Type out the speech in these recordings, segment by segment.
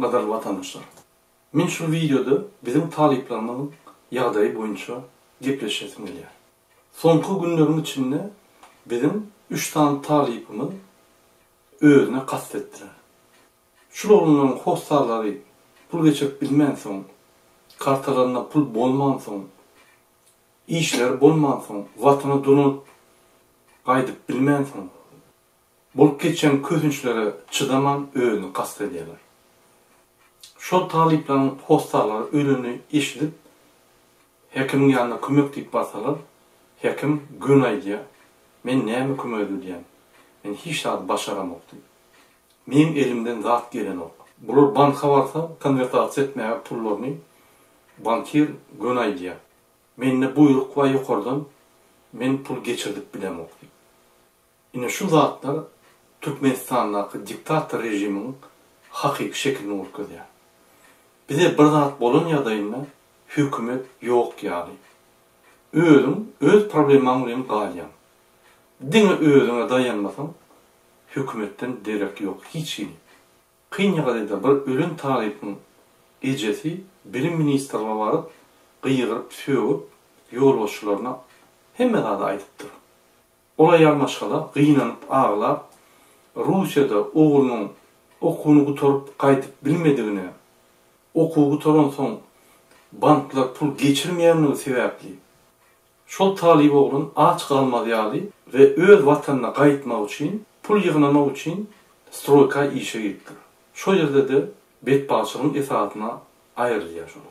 nazar vatandaşlar. Men şu videoda bizim taliplerimizin ýagdaýy boýunça gepleşesim gelýär. Soňky günleriň içinde bizim 3 tane talipimiz özüne kastetdiler. Şularının hostarları pul geçip bilmän soň, kartalarına pul bolman soň, işler bolman soň, watany dunup gaýdyp bilmän soň, bolup geçen kösünçlere çıdaman özüni kastedýärler. Şol taliplerin hostarları ölünü işlip hekimiň ýanyna kömek diýip barsalar, hekim gün aýdýar. Men näme kömek edýän? Men hiç zat başaramok diýip. Meň elimden zat gelen ok. Bular banka barsa konvertasiýa etmäge pullaryny bankir gün aýdýar. Menne buyruk we ýokardan men pul geçirdik bilemok diýip. Ine şu zatlar Türkmenistandaky diktator rejiminiň hakyky şeklini urkudýar. Bize bir zat bolan ýagdaýynda hökümet ýok ýaly. Öz problemaň bilen galýan. Diňe özüňe dayanmasaň, hökümetten derek ýok hiç ýeri. Kyn ýagdaýda bir ölüm talipiniň ejesi bilim ministrine baryp, gyýgyryp, söýüp, ýol başçylaryna hemme zada aýdypdyr. Olay ýalmaşgala gynanyp, ağlap, Rusiýada oglunyň okuwyny guturup gaýdyp bilmedigine, okuwy guturan soň banklar pul geçirmeýänligi sebäpli şol talip oglun aç galmadýaly we öz watanyna gaýtmak üçin, pul ýygnamak üçin stroyka işe gitdi. Şol ýerde de betbaşylygyň esatyna aýrylýar şol.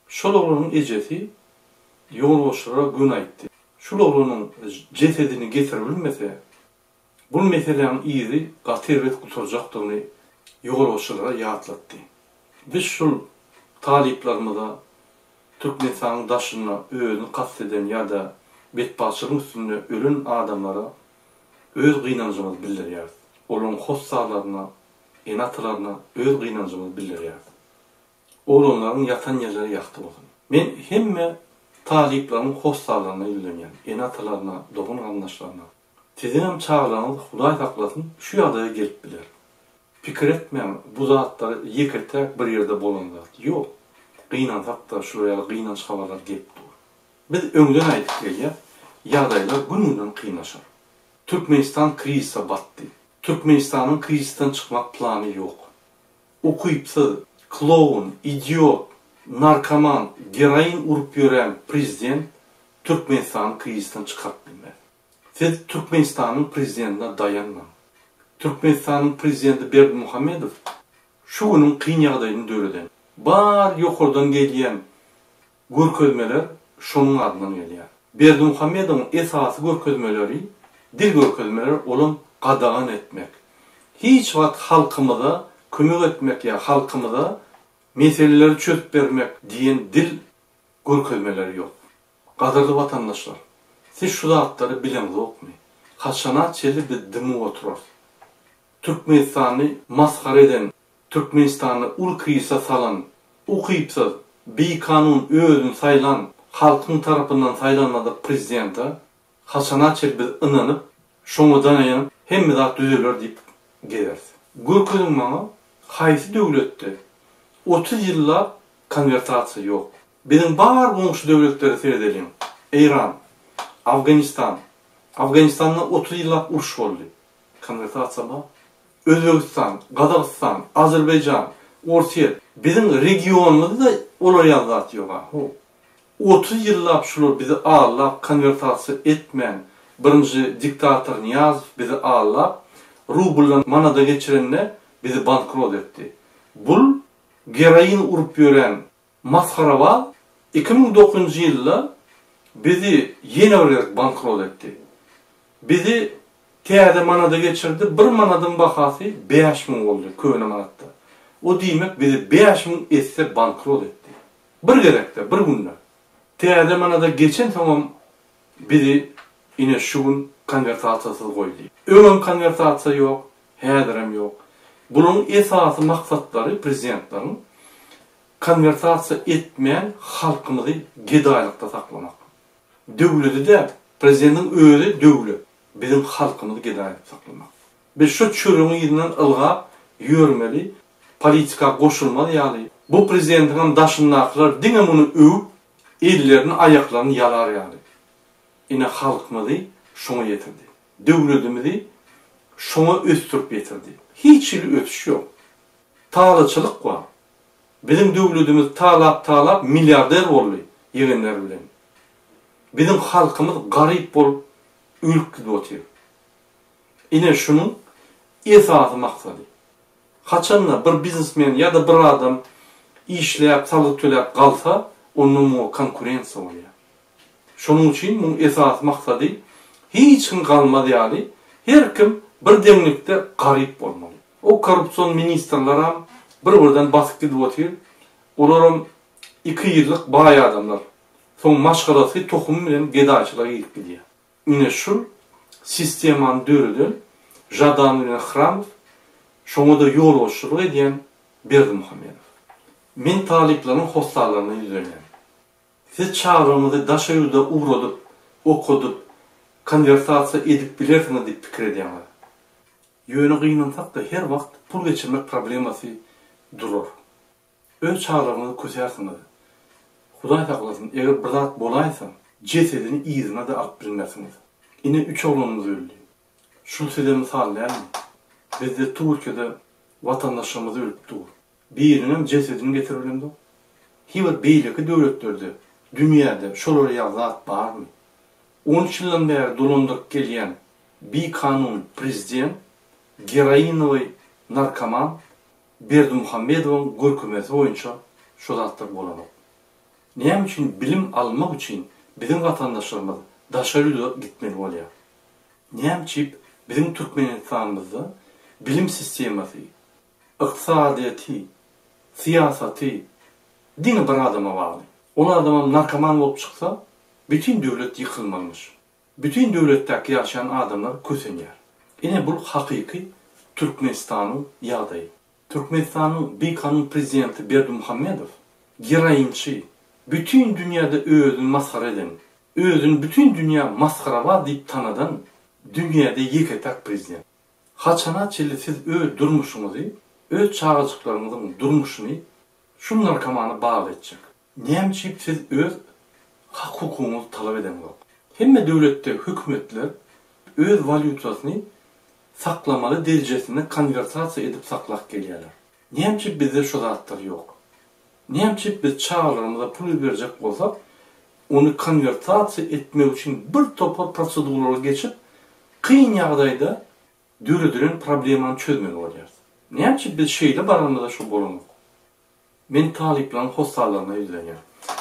Şol oglunyň ejesi ýol başçylara gün aýtdy. Şol oglunyň jesedini getirip bilmese, bu meselenin izi gatirret guturjakdygyny ýol başçylara ýatlatdy. Biz şol taliplerimize Türkmenistan'ın daşına özünü kasteden ya da betbaşçılık üstünde ölün adamlara öz gıynancımız bildirýär. Olun hossalarına, enatılarına öz gıynancımız bildirýär. Olunların yatan yerleri yaktı olsun. Men hemme taliplerin hossalarına ýülenýän, enatılarına, doğun anlaşlarına. Sizin hem çağıranız Hudaý saklasın, şu ýagdaýa gelip biler. Pikir etmeyen bu zatlar yekertek bir yerde bolan zat. Yok. Gynansak da şuraya gynanç habarlar gelip dur. Biz öňden aýdyk ýagdaýlar gün-günden kıynaşar. Türkmenistan krizise batdy. Türkmenistanyň krizisten çıkmak planı yok. Okuyupsa klown, idiot, narkoman, heroin urup ýören prezident Türkmenistanyň krizisten çıkart bilmez. Siz Türkmenistanyň prezidentine dayanmam. Türkmenistanyň prezidenti Berdimuhammedow şu günün kyn ýagdaýyny döreden. Bar ýokardan gelýän görkezmeler şonuň adyndan gelýär. Berdimuhammedowyň esasy görkezmeleri, dil görkezmeleri olum gadagan etmek. Hiç wagt halkymyza kömek etmek ýa halkymyza meseleleri çözüp bermek diýen dil görkezmeleri ýok. Gadarly watandaşlar, siz şu zatlary bileňizokmy? Haçana çeli bir dymy oturar. Türkmenistany maskara eden, Türkmenistany ul kıysa salan, okuyupsa bir kanun özün saylan, halkın tarafından saylanmadık prezidenta, haçana çelbir ınanıp, şoňadan aýanyp hemme zat düzeler diýip gelerdi. Görkezim maňa haýsy döwletde 30 ýyllap konvertasiýa ýok. Bizim bar goňşy döwletleri seredelim. İran, Afganistan. Afganistan'da 30 ýyllap uruş boldy. Konvertasiýa ba. Özbekistan, Gazakistan, Azerbaycan, Orsiýa, bizim regionumuzda olar ýazat ýok. 30 ýyllap şular bizi ağırlap, konvertasiýa etmän birinji diktator Niyazow bizi ağırlap, rubuldan manada geçirenle bizi bankrot etdi. Bul heroin urup ýören maskara 2009 ýylda bizi ýene bankrot etdi. Bizi täze manada geçirdi. Bir manadın bahasy 5.000 boldy köne manatda. O diýmek bizi 5.000 etse bankrot etdi. Bir gerekde, bir günde. Täze manada geçen tamam bizi ine şu gün konvertasiýasyz goýdy. Öňem konvertasiýa ýok, häzirem ýok. Bunun esasy maksatlary prezidentlaryň konvertasiýa etmeýän halkymyzy gedaýlykda saklamak. Döwleti de prezidentiň özü döwlet. Bizim halkymyzy gedaýyp saklamak. Biz şu çörüňi ýerinden ılgap ýörmeli, politika koşulmalı yani. Bu prezidentin daşındaklar dine bunu övüp ellerini ayaklarını yalar yani. Yine halkımızı şuna getirdi. Devletimizi şuna östürüp getirdi. Hiç ili ötüş yok. Tağlaçılık var. Bizim devletimiz tağlap milyarder oldu yeğenler bilen. Bizim halkımız garip olup ülk gibi oturuyor. Yine şunun esası maksadı. Kaçanla bir biznesmen ya da bir adam işleyip, salık tölep kalsa onun o konkurensi oluyor. Şunun için bunun esas maksadı hiç kim kalmadı yani. Her kim bir demlikte garip olmalı. O korrupsiyon ministrlara bir-birden basıp gidip oturuyor. Olaram 2 yıllık bayi adamlar. Son maşgalası tohumu bilen gedaçılara gidip gidiyor. Yine şu sistemanı dörüdün Jadanlı'nın Hramov şonu da yol oluşturuk ediyen Berdimuhamedov. Men taliplerin hostarlarına yüzüyorum. Siz çağrımızı daşayuda uğradıp, okudup, konversasiya edip bilersiniz deyip fikir ediyorlar. Yönü kıyınansak da her vakt pul geçirmek probleması durur. Öz çağrımızı kösersiniz. Huday taklasın, eğer bir zat bolaysan, cesedini izine de alıp bilmersiniz. Yine 3 oğlunumuz öldü. Şul size misallayalım. Bizde Türkiye'de vatandaşlarımız ölüp dur. Birinin cesedini getirelim. Hiber beyleki devletlerde, dünyada şolaya zat var mı? 13 yıldan beri dolandırıp gelen bir kanun prezident, Geroinovi narkoman Berdimuhamedov'un görkümesi boyunca şu zatlar bolanır. Neyem için? Bilim almak için bizim vatandaşlarımız daşarıda gitmeli oluyor. Neyem için? Bizim Türkmenistan'ımızda bilim sistemasi, iktisadiyeti, siyasati, dini bir adama bağlı. O adam narkoman olup çıksa, bütün devlet yıkılmamış. Bütün devletteki yaşayan adamlar kösenyer. Yine bu hakiki Türkmenistan'ın yağdayı. Türkmenistan'ın bir kanun prezidenti Berdimuhamedov, geroinçi, bütün dünyada özünü maskara eden, özünü bütün dünya maskara var deyip tanıdan dünyada yeketak prezident. Haçana çeli siz öz durmuşunuzu, öz çağırcıklarınızın durmuşunu şu narkomanı bağlı edecek. Neyemçiyip siz öz hak hukukunuzu talep eden yok. Hem devlette hükümetler öz valutasını saklamalı derecesinde konversasiya edip saklak geliyorlar. Neyemçiyip bizde şu zatlar yok. Neyemçiyip biz çağrılarımıza pul verecek olsak, onu konversasiya etmek için bir topa prosedurları geçip, kıyın yağdayda dürüdürün problemini çözmeli olacağız. Neyemçiyip biz şeyle baranlıda şu bolunuk. Men taliplerin hostarlarına yüzleniyor.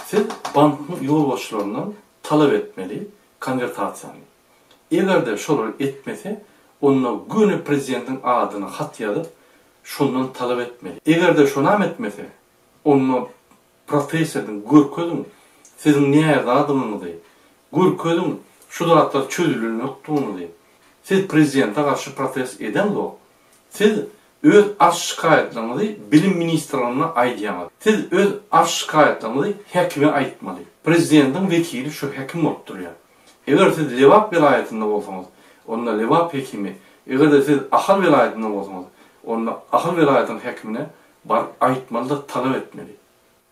Siz bankın yol başlarından talep etmeli konversasiyanı. Eğer de şoları etmese, onunla günü prezidentin adını hat yazıp şundan talep etmeli. Eğer de şunu etmese, onunla protest edin, görközün, sizin niye adını değil, görközün şu zatlar çözülürün yoktuğunu değil. Siz prezidente karşı protest eden de o. Siz öz az şikayetlerinizi bilim ministrine aytmalı. Siz öz az şikayetlerinizi hekime aytmalı. Prezidentin vekili şu hekim olup duruyor. Eğer siz Levap vilayetinde olsanız, onunla Levap hekimi, eğer de siz Ahal vilayetinde olsanız, onunla Ahal vilayetin hekimine bar aytmalı da talep etmeli.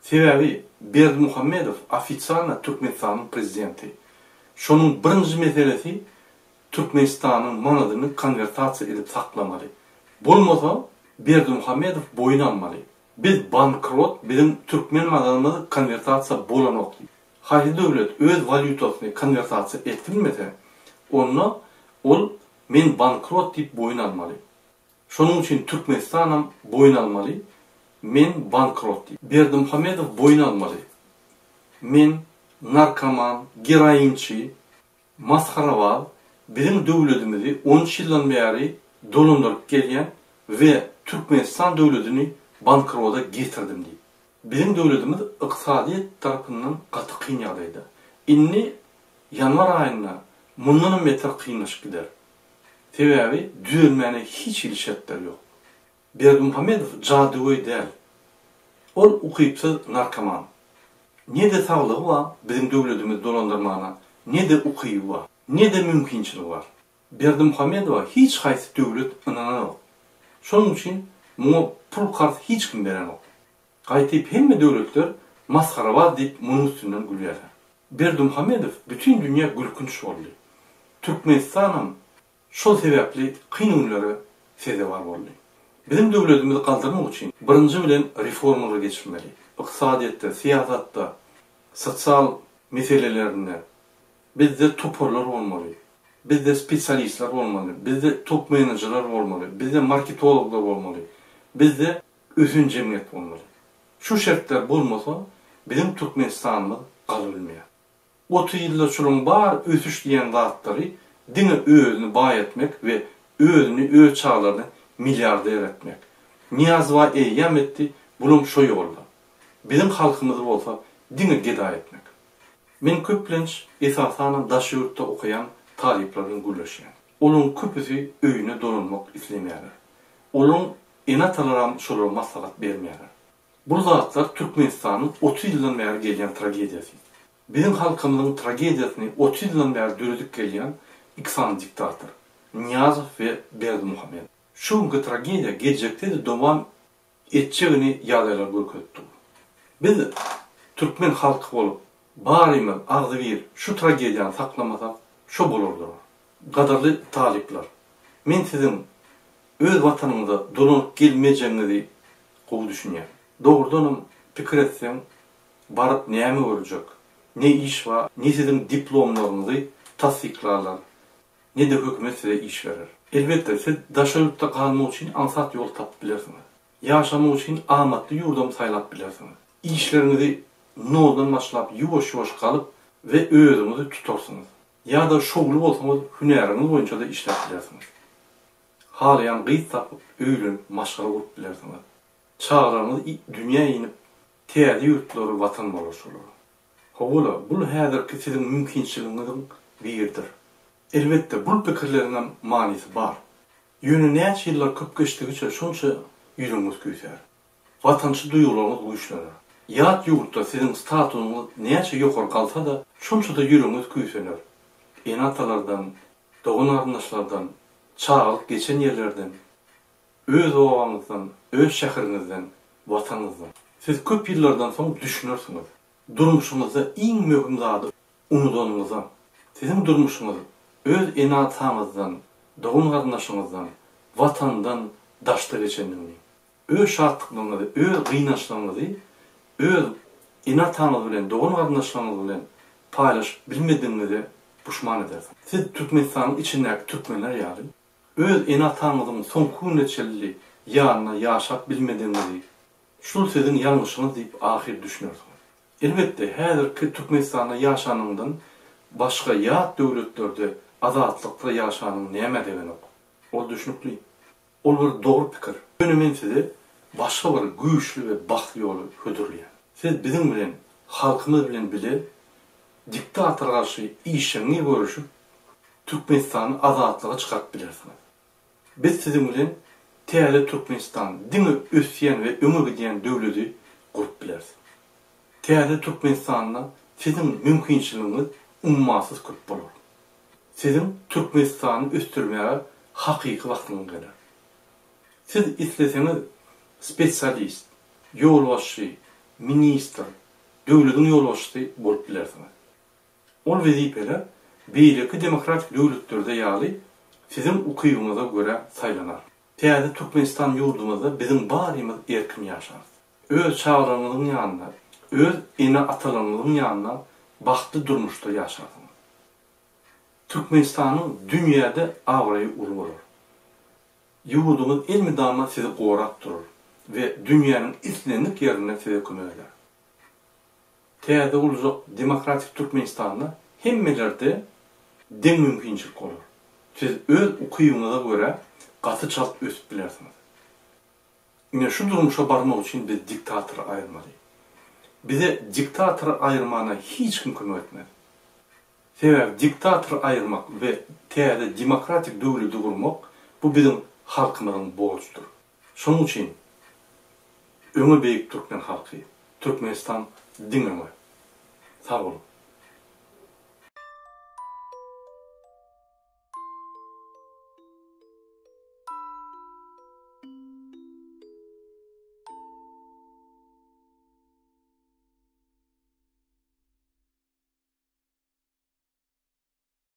Sebebi Berdimuhamedov ofitsialna Türkmenistan'ın prezidenti. Şunun birinci meselesi Türkmenistan'ın manadını konversasiya edip saklamalı. Bolmasa Berdimuhamedov boyun almalı. Biz bankrot, bizim Türkmen adamımızı konversasiya bolanok. Hayır devlet öz valutasını konversasiya ettirmese, onunla ol men bankrot deyip boyun almalı. Şunun için Türkmenistan'ın boyun almalı. Men bankrot deyip. Berdimuhamedov boyun almalı. Men narkoman, geroinçi, maskaraval, bizim devletimizi 13 yıldan beri dolandırıp gelen ve Türkmenistan devletini bankrota getirdim deyip. Bizim devletimiz iktisadiyet tarafından katı kıynyadaydı. İnni yanvar ayında bundan metre kıynaş gider. Sebebi düğülmene hiç ilişetler yok. Berdimuhamedov cadıvı değil. Ol ukuyupsız narkoman. Ne de sağlığı var bizim devletimiz dolandırmana, ne de ukuyup var, ne de mümkünçülüğü var. Berdimuhamedov'a hiç haysi devlet inanı yok. Şunun için Muňa pul kart hiç kim beren ok. Gaýtyp hemme döwletler maskaraba diýip muňun üstünden gülýärler. Berdimuhammedow bütün dünya gülkünç boldy. Türkmenistanam şol sebäpli kynulary sezebar boldy. Bizim döwletimizi galdyrmak üçin birinji bilen reformalar geçirmeli. Iqtisadiýatda, siyasatda, sosial meselelerinde bizde toparlar bolmaly. Bizde spesialistler bolmaly. Bizde top menajerler bolmaly. Bizde marketologlar bolmaly. Bizde özün jemgyýet bolmaly. Şu şertler bolmasa bizim Türkmenistanymyz galybilmeýär. 30 ýylda şolun bar ösüş diýen zatlary dine özüni baý etmek ve özüni öz çağlaryny milliarder etmek. Niyazwa eýýem etdi, bulum şo ýolda. Bizim halkymyz bolsa dine geda etmek. Men köplenç esasanym daş ýurtda okuyan taliplerin gülleşýän. Olun köpüsi öýüne dolanmak islemeýärler. Olun enatalaram şolara maslahat bermeýärler. Bu zatlar Türkmenistanyň 30 ýyldan bäri gelýän tragediýasy. Bizim halkymyzyň tragediýasyny 30 ýyldan bäri döredip gelýän iksan diktator Niyazow we Berdimuhammedow. Şuňky tragediýa gelecekde de dowam etjegini ýagdaýlar görkezdi. Biz Türkmen halky bolup barymyz agzy bir şu tragediýany saklamasak şo bolardy. Gadarly talipler. Men sizin öz watanyňyza dolanyp gelmejeňizi gowy düşünýär. Dogrudanam pikir etsem baryp näme görjek? Ne iş var? Ne sizin diplomlaryňyzy tasdiklarlar? Ne de hökümet size iş verir? Elbette siz daşarypda kalmak üçin ansat yol tapyp bilersiňiz. Yaşamak üçin amatly ýurdam saýlap bilersiňiz. İşlerinizi noldan başlap ýuwaş-ýuwaş kalıp ve özüňizi tutarsyňyz. Ya da şogly bolsaňyz hünäriňiz boýunça da işläp bilersiňiz. Halayan gyz tapyp öýlen maşgala bolup bilersiňiz. Çağlarınız dünya inip täze ýurtlary watan bolaşylar. Howla bu häzirki sizin mümkinçiligiňiziň biridir. Elbette bu pikirlerinden manisi bar. Ýöne näçe ýyllar köp geçdigiçe şonça ýüregiňiz küýser. Watançy duýgularyňyz güýçlenir. Ýat ýurtda sizin statusyňyz näçe ýokary kalsa da şonça da ýüregiňiz küýsenir. Enatalardan, dogan arnaşlardan, çağılyp geçen ýerlerden, öz owaňyzdan, öz şäheriňizden, watanyňyzdan. Siz köp ýyllardan soň düşünersiňiz. Durmuşyňyzda iň möhüm zady unudanyňyzdan. Sizin durmuşyňyz öz enataňyzdan, dogan arnaşyňyzdan, watandan daşda geçendiňi. Öz şatlygyňyzy, öz gynançlygyňyzy öz enataňyz bilen, dogan arnaşyňyz bilen paýlaşyp bilmediňizi puşman edersiň. Siz Türkmenistanyň içindäki türkmenler ýaly öz enataňyzyň soňky neçeli ýanyna ýaşap bilmediňizi, şol sizin ýalňyşyňyz diýip ahir düşünersiň. Elbette häzirki Türkmenistanda ýaşanyndan başga ýat döwletlerde azatlykda ýaşanyň näme degeni ok. Ol düşünükli. Ol bir dogry pikir. Ýöne men sizi başga bir güýçli we baxtly ýoly hödürleýär. Siz bizim bilen, halkymyz bilen bile diktatora garşy işini görüşüp Türkmenistanyň azatlyga çykaryp bilersiňiz. Biz sizin bilen täze Türkmenistan dini ösýän we öňe gidýän döwleti gurup bilersiz. Täze Türkmenistanyň sizin mümkinçiligiňiz ummasyz köp bolar. Sizin Türkmenistanyny östürmäge hakyky wagtyňyz geler. Siz isleseňiz spesialist, ýolbaşçy, minister, döwletiň ýolbaşçysy bolup bilersiňiz. Ol wezipeler beýleki demokratik döwletlerde ýaly sizin ukybyňyza göre saýlanar. Täze Türkmenistan ýurdumyzda bizim barymyz erkin ýaşar. Öz çağlarymyzyň ýanyna, öz ene atalarymyzyň ýanyna baxtly durmuşda ýaşarsyň. Türkmenistanyň dünýäde awraýy uly bolar. Ýurdumyz elmidama sizi gorap durur ve dünýäniň islendik ýerine size kömek eder. Täze ulujak demokratik Türkmenistanda hemmelerde den mümkinçilik olur. Siz öz ukybyňyza göre gaty çalyp ösüp bilersiňiz. Ine şu durmuşa barmak üçin biz diktatory aýyrmaly. Bize diktatory aýyrmana hiç kim kömek etmez. Sebäbi diktatory aýyrmak we täze demokratik döwleti gurmak bu bizim halkymyzyň borçdur. Şonuň üçin öňe beýik Türkmen halky, Türkmenistan diňe. Sağ olun.